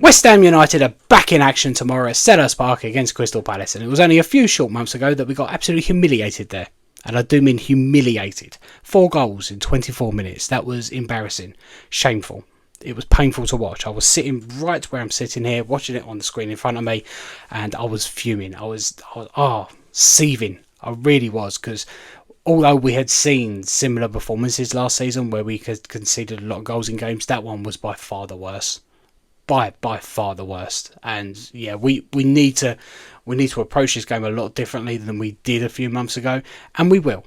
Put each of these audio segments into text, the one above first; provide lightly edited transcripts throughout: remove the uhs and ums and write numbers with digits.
West Ham United are back in action tomorrow at Selhurst Park against Crystal Palace, and it was only a few short months ago that we got absolutely humiliated there. And I do mean humiliated. 4 goals in 24 minutes. That was embarrassing. Shameful. It was painful to watch. I was sitting right where I'm sitting here, watching it on the screen in front of me, and I was fuming. I was seething. I really was, because although we had seen similar performances last season where we conceded a lot of goals in games, that one was by far the worst. By far the worst. And yeah, we need to approach this game a lot differently than we did a few months ago, and we will.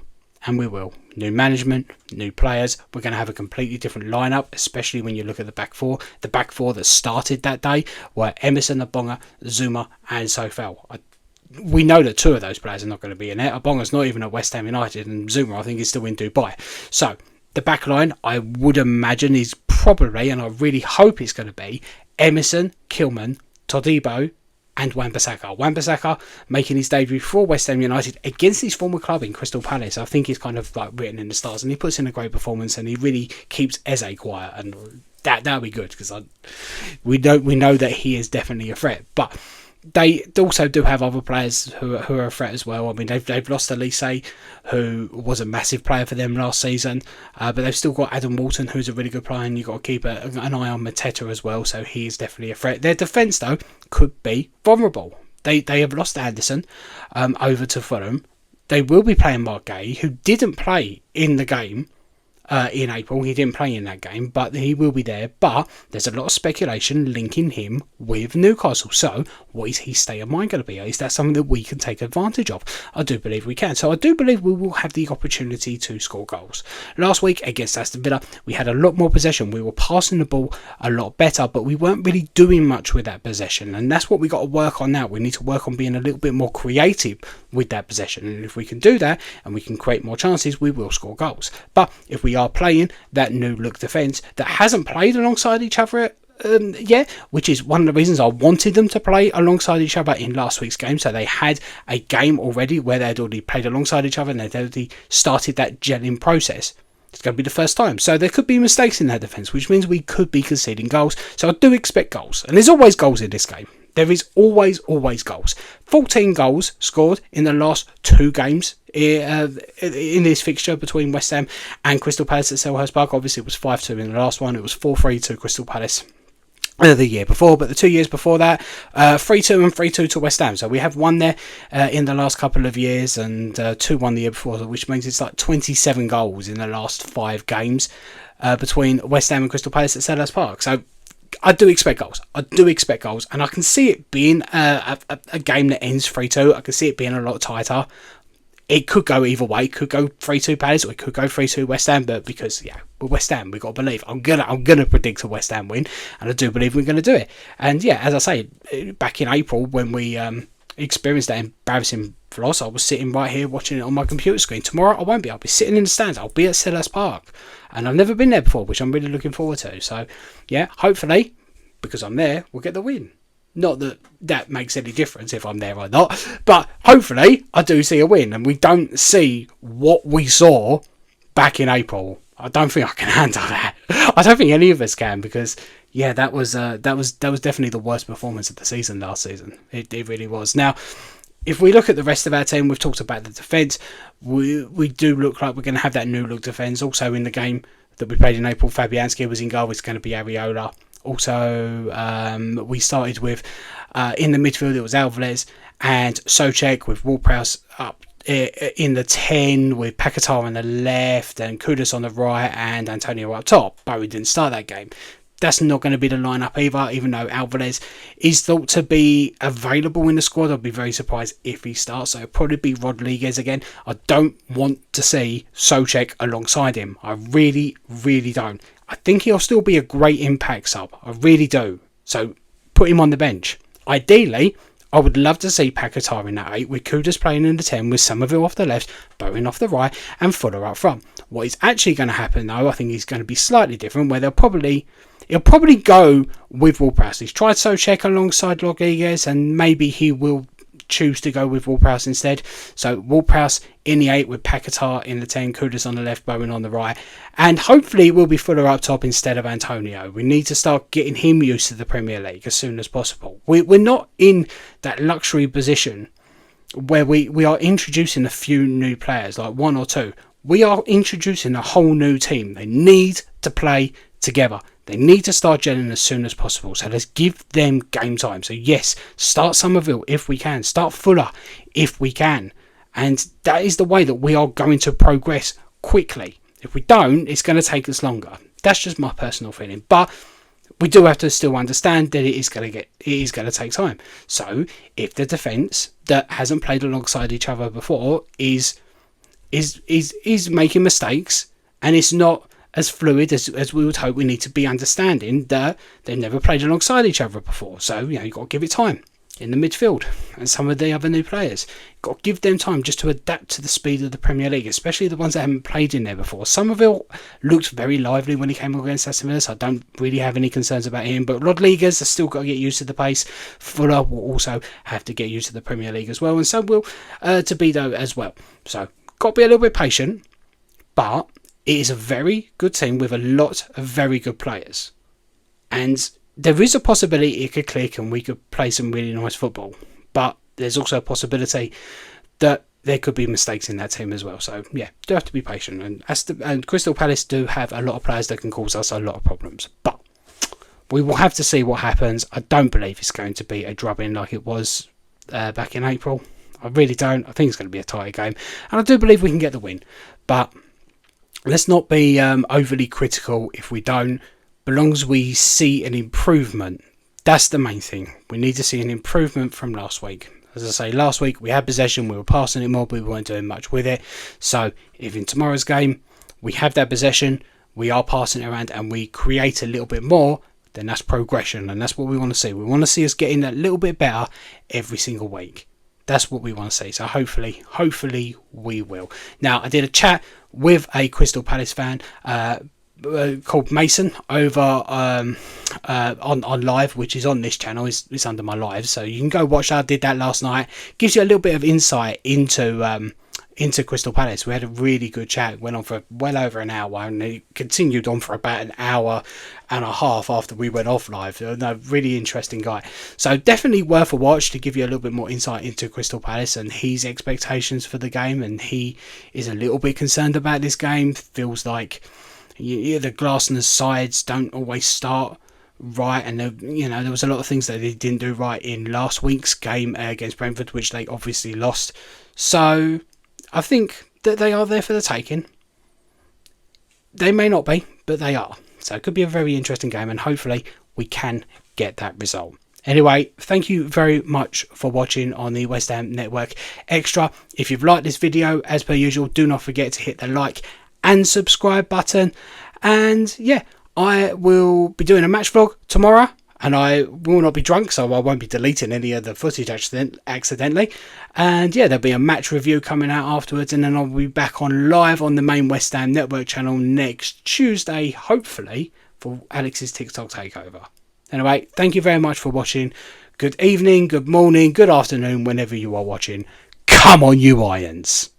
New management, new players. We're going to have a completely different lineup, especially when you look at the back four. The back four that started that day were Emerson, Abonga, Zuma, and Sofel. We know that 2 of those players are not going to be in there. Abonga's not even at West Ham United, and Zuma, I think, is still in Dubai. So the back line, I would imagine, is probably, and I really hope it's going to be, Emerson, Kilman, Todibo, and Wan-Bissaka. Wan-Bissaka making his debut for West Ham United against his former club in Crystal Palace. I think he's kind of like written in the stars, and he puts in a great performance, and he really keeps Eze quiet, and that'll be good, because we know that he is definitely a threat. But they also do have other players who are a threat as well. I mean, they've lost Elise, who was a massive player for them last season, but they've still got Adam Walton, who's a really good player, and you've got to keep an eye on Mateta as well, so he's definitely a threat. Their defence, though, could be vulnerable. They have lost Anderson over to Fulham. They will be playing Mark Gay, who didn't play in the game in April. He didn't play in that game, but he will be there. But there's a lot of speculation linking him with Newcastle. So what is his state of mind going to be? Is that something that we can take advantage of? I do believe we can. So I do believe we will have the opportunity to score goals. Last week against Aston Villa, we had a lot more possession. We were passing the ball a lot better, but we weren't really doing much with that possession. And that's what we got to work on now. We need to work on being a little bit more creative with that possession. And if we can do that and we can create more chances, we will score goals. But if we are playing that new look defence that hasn't played alongside each other yet, which is one of the reasons I wanted them to play alongside each other in last week's game, so they had a game already where they had already played alongside each other and they'd already started that gelling process. It's going to be the first time, so there could be mistakes in that defence, which means we could be conceding goals. So I do expect goals, and there's always goals in this game. There is always goals. 14 goals scored in the last 2 games in this fixture between West Ham and Crystal Palace at Selhurst Park. Obviously, it was 5-2 in the last one. It was 4-3 to Crystal Palace the year before, but the 2 years before that, 3-2 and 3-2 to West Ham. So we have won there in the last couple of years, and 2-1 the year before, which means it's like 27 goals in the last 5 games between West Ham and Crystal Palace at Selhurst Park. So I do expect goals. And I can see it being a game that ends 3-2. I can see it being a lot tighter. It could go either way. It could go 3-2 Palace, or it could go 3-2 West Ham. But because we're West Ham, we've got to believe. I'm gonna predict a West Ham win, and I do believe we're gonna do it. And as I say, back in April when we experienced that embarrassing loss, I was sitting right here watching it on my computer screen. Tomorrow I won't be. I'll be sitting in the stands. I'll be at Selhurst Park, and I've never been there before, which I'm really looking forward to. So hopefully, because I'm there, we'll get the win. Not that that makes any difference if I'm there or not, but hopefully I do see a win and we don't see what we saw back in April. I don't think I can handle that. I don't think any of us can, because that was definitely the worst performance of the season last season. It really was. Now, if we look at the rest of our team, we've talked about the defence. We do look like we're going to have that new look defence. Also in the game that we played in April, Fabianski was in goal. It's going to be Areola. Also, we started with, in the midfield, it was Alvarez and Souček, with Ward-Prowse up in the 10, with Paquetá on the left and Kudus on the right and Antonio up top. But we didn't start that game. That's not going to be the lineup either, even though Alvarez is thought to be available in the squad. I'd be very surprised if he starts. So it'll probably be Rodriguez again. I don't want to see Souček alongside him. I really don't. I think he'll still be a great impact sub. I really do. So put him on the bench. Ideally, I would love to see Paquetá in that 8, with Kudus playing in the 10, with Somerville off the left, Bowen off the right, and Fuller up front. What is actually going to happen, though, I think is going to be slightly different, where he'll probably go with Ward-Prowse. He's tried Souček alongside Rodriguez, and maybe he will choose to go with Ward-Prowse instead. So Ward-Prowse in the 8 with Paquetá in the 10, Kudus on the left, Bowen on the right. And hopefully we'll be Fuller up top instead of Antonio. We need to start getting him used to the Premier League as soon as possible. We're not in that luxury position where we are introducing a few new players, like 1 or 2. We are introducing a whole new team. They need to play together. They need to start gelling as soon as possible. So let's give them game time. So yes, start Somerville if we can. Start Fuller if we can. And that is the way that we are going to progress quickly. If we don't, it's going to take us longer. That's just my personal feeling. But we do have to still understand that it is going to take time. So if the defence that hasn't played alongside each other before is making mistakes, and it's not as fluid as we would hope, we need to be understanding that they've never played alongside each other before. So, you've got to give it time in the midfield and some of the other new players. You've got to give them time just to adapt to the speed of the Premier League, especially the ones that haven't played in there before. Somerville looked very lively when he came against Aston Villa, so I don't really have any concerns about him. But Rodriguez has still got to get used to the pace. Fuller will also have to get used to the Premier League as well, and so will Tobido as well. So, got to be a little bit patient, but it is a very good team with a lot of very good players. And there is a possibility it could click and we could play some really nice football. But there's also a possibility that there could be mistakes in that team as well. So, yeah, do have to be patient. And Crystal Palace do have a lot of players that can cause us a lot of problems. But we will have to see what happens. I don't believe it's going to be a drubbing like it was back in April. I really don't. I think it's going to be a tight game. And I do believe we can get the win. But let's not be overly critical if we don't. But as long as we see an improvement, that's the main thing. We need to see an improvement from last week. As I say, last week we had possession, we were passing it more, but we weren't doing much with it. So if in tomorrow's game we have that possession, we are passing it around and we create a little bit more, then that's progression. And that's what we want to see. We want to see us getting a little bit better every single week. That's what we want to see. So hopefully we will. Now, I did a chat with a Crystal Palace fan called Mason over on live, which is on this channel. It's under my live, so you can go watch that. I did that last night. Gives you a little bit of insight into Crystal Palace. We had a really good chat. It went on for well over an hour, and it continued on for about an hour and a half after we went off live. A really interesting guy. So definitely worth a watch to give you a little bit more insight into Crystal Palace and his expectations for the game. And he is a little bit concerned about this game. Feels like the Glasner's sides don't always start right, and there was a lot of things that they didn't do right in last week's game against Brentford, which they obviously lost. So I think that they are there for the taking. They may not be, but they are. So it could be a very interesting game, and hopefully we can get that result. Anyway, thank you very much for watching on the West Ham Network Extra. If you've liked this video, as per usual, do not forget to hit the like and subscribe button. And yeah, I will be doing a match vlog tomorrow, and I will not be drunk, so I won't be deleting any of the footage accidentally. And yeah, there'll be a match review coming out afterwards, and then I'll be back on live on the main West Ham Network channel next Tuesday, hopefully, for Alex's TikTok takeover. Anyway, thank you very much for watching. Good evening, good morning, good afternoon, whenever you are watching. Come on, you Irons!